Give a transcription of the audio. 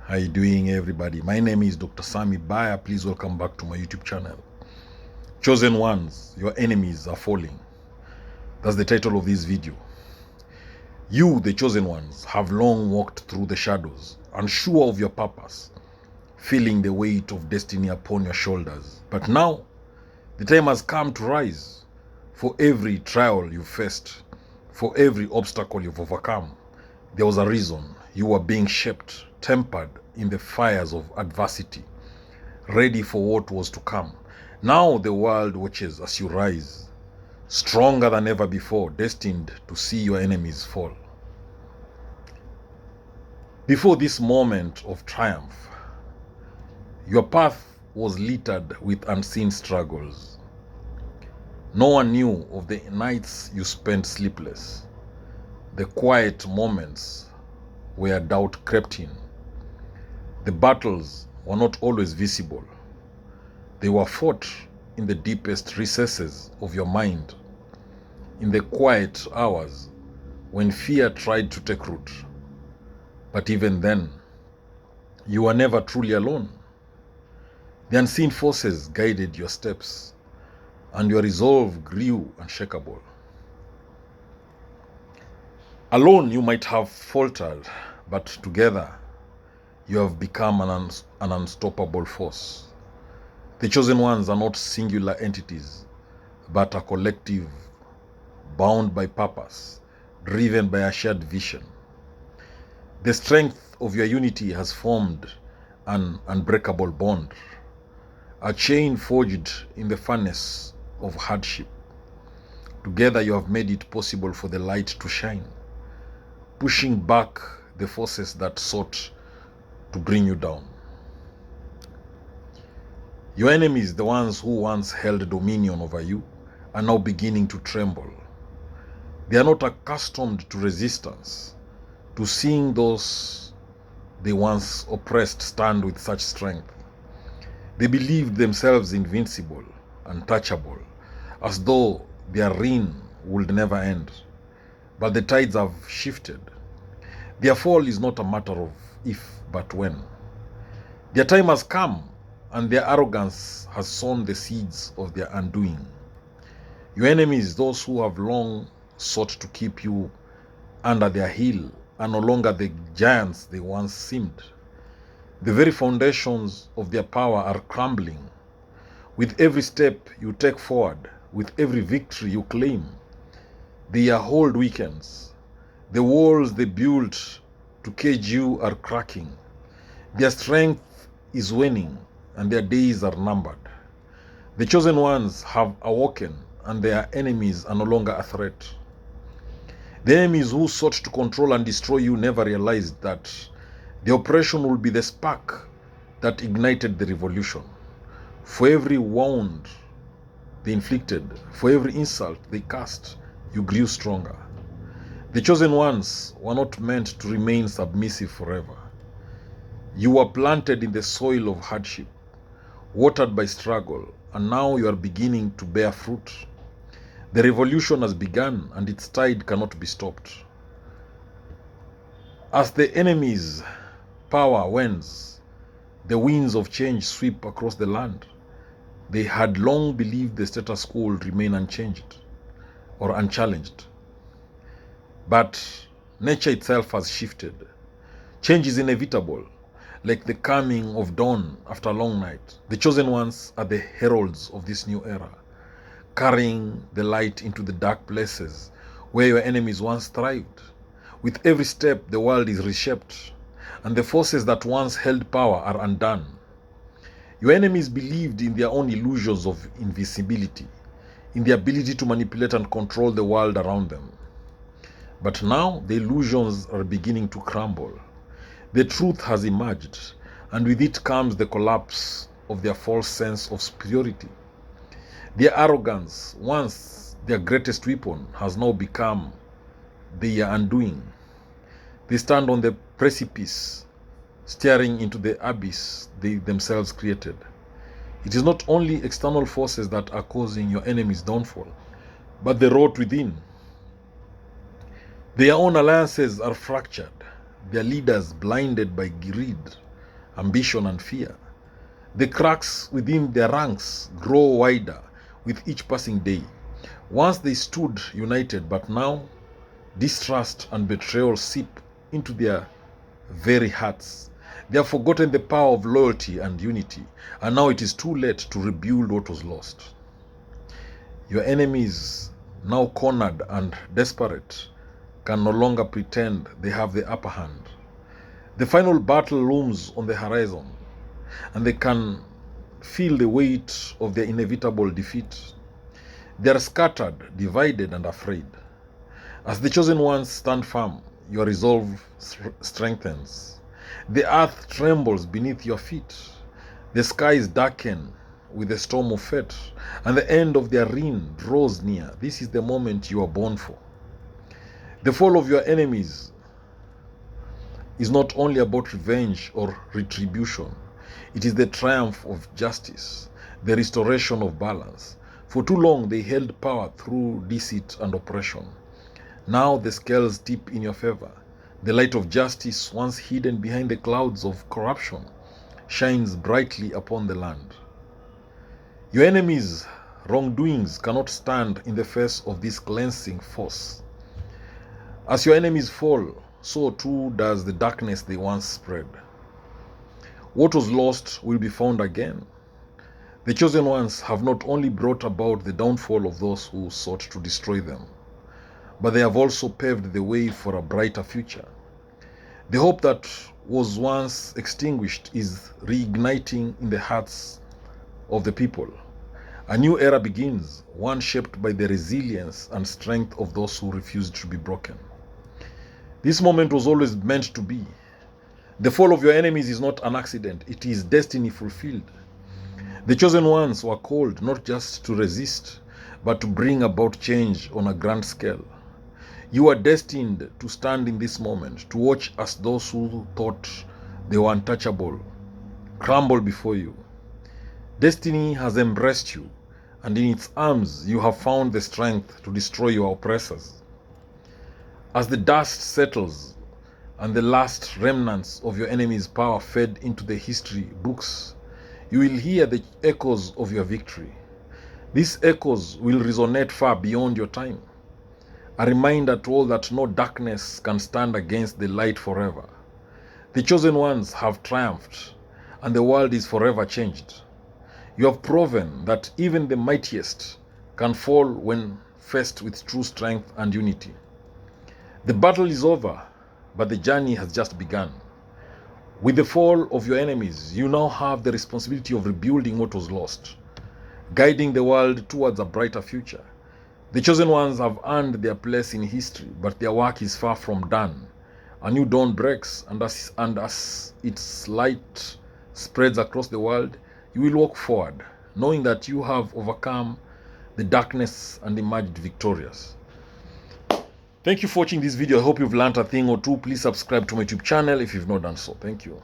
How you doing, everybody? My name is Dr. Sammy BAYA. Please welcome back to my YouTube channel. Chosen ones, your enemies are falling. That's the title of this video. You, the chosen ones, have long walked through the shadows, unsure of your purpose, feeling the weight of destiny upon your shoulders. But now, the time has come to rise. For every trial you've faced, for every obstacle you've overcome, there was a reason. You were being shaped, tempered in the fires of adversity, ready for what was to come. Now the world watches as you rise, stronger than ever before, destined to see your enemies fall. Before this moment of triumph, your path was littered with unseen struggles. No one knew of the nights you spent sleepless, the quiet moments where doubt crept in. The battles were not always visible. They were fought in the deepest recesses of your mind, in the quiet hours when fear tried to take root. But even then, you were never truly alone. The unseen forces guided your steps, and your resolve grew unshakable. Alone you might have faltered, but together you have become an unstoppable force. The chosen ones are not singular entities, but a collective bound by purpose, driven by a shared vision. The strength of your unity has formed an unbreakable bond, a chain forged in the furnace of hardship. Together you have made it possible for the light to shine, pushing back the forces that sought to bring you down. Your enemies, the ones who once held dominion over you, are now beginning to tremble. They are not accustomed to resistance, to seeing those they once oppressed stand with such strength. They believed themselves invincible, untouchable, as though their reign would never end. But the tides have shifted. Their fall is not a matter of if, but when. Their time has come, and their arrogance has sown the seeds of their undoing. Your enemies, those who have long sought to keep you under their heel, are no longer the giants they once seemed. The very foundations of their power are crumbling. With every step you take forward, with every victory you claim, their hold weakens. The walls they built to cage you are cracking. Their strength is waning, and their days are numbered. The chosen ones have awoken, and their enemies are no longer a threat. The enemies who sought to control and destroy you never realized that the oppression will be the spark that ignited the revolution. For every wound they inflicted, for every insult they cast, you grew stronger. The chosen ones were not meant to remain submissive forever. You were planted in the soil of hardship, watered by struggle, and now you are beginning to bear fruit. The revolution has begun, and its tide cannot be stopped. As the enemy's power wanes, the winds of change sweep across the land. They had long believed the status quo would remain unchanged or unchallenged. But nature itself has shifted. Change is inevitable, like the coming of dawn after a long night. The chosen ones are the heralds of this new era, carrying the light into the dark places where your enemies once thrived. With every step, the world is reshaped, and the forces that once held power are undone. Your enemies believed in their own illusions of invisibility, in the ability to manipulate and control the world around them. But now the illusions are beginning to crumble. The truth has emerged, and with it comes the collapse of their false sense of superiority. Their arrogance, once their greatest weapon, has now become their undoing. They stand on the precipice, staring into the abyss they themselves created. It is not only external forces that are causing your enemies' downfall, but the rot within. Their own alliances are fractured, their leaders blinded by greed, ambition, and fear. The cracks within their ranks grow wider with each passing day. Once they stood united, but now distrust and betrayal seep into their very hearts. They have forgotten the power of loyalty and unity, and now it is too late to rebuild what was lost. Your enemies, now cornered and desperate, can no longer pretend they have the upper hand. The final battle looms on the horizon, and they can feel the weight of their inevitable defeat. They are scattered, divided, and afraid. As the chosen ones stand firm, your resolve strengthens. The earth trembles beneath your feet. The skies darken with the storm of fate, and the end of their reign draws near. This is the moment you are born for. The fall of your enemies is not only about revenge or retribution. It is the triumph of justice, the restoration of balance. For too long they held power through deceit and oppression. Now the scales tip in your favor. The light of justice, once hidden behind the clouds of corruption, shines brightly upon the land. Your enemies' wrongdoings cannot stand in the face of this cleansing force. As your enemies fall, so too does the darkness they once spread. What was lost will be found again. The chosen ones have not only brought about the downfall of those who sought to destroy them, but they have also paved the way for a brighter future. The hope that was once extinguished is reigniting in the hearts of the people. A new era begins, one shaped by the resilience and strength of those who refused to be broken. This moment was always meant to be. The fall of your enemies is not an accident, it is destiny fulfilled. The chosen ones were called not just to resist, but to bring about change on a grand scale. You are destined to stand in this moment, to watch as those who thought they were untouchable crumble before you. Destiny has embraced you, and in its arms you have found the strength to destroy your oppressors. As the dust settles and the last remnants of your enemy's power fade into the history books, you will hear the echoes of your victory. These echoes will resonate far beyond your time. A reminder to all that no darkness can stand against the light forever. The chosen ones have triumphed, and the world is forever changed. You have proven that even the mightiest can fall when faced with true strength and unity. The battle is over, but the journey has just begun. With the fall of your enemies, you now have the responsibility of rebuilding what was lost, guiding the world towards a brighter future. The chosen ones have earned their place in history, but their work is far from done. A new dawn breaks, and as its light spreads across the world, you will walk forward, knowing that you have overcome the darkness and emerged victorious. Thank you for watching this video. I hope you've learned a thing or two. Please subscribe to my YouTube channel if you've not done so. Thank you.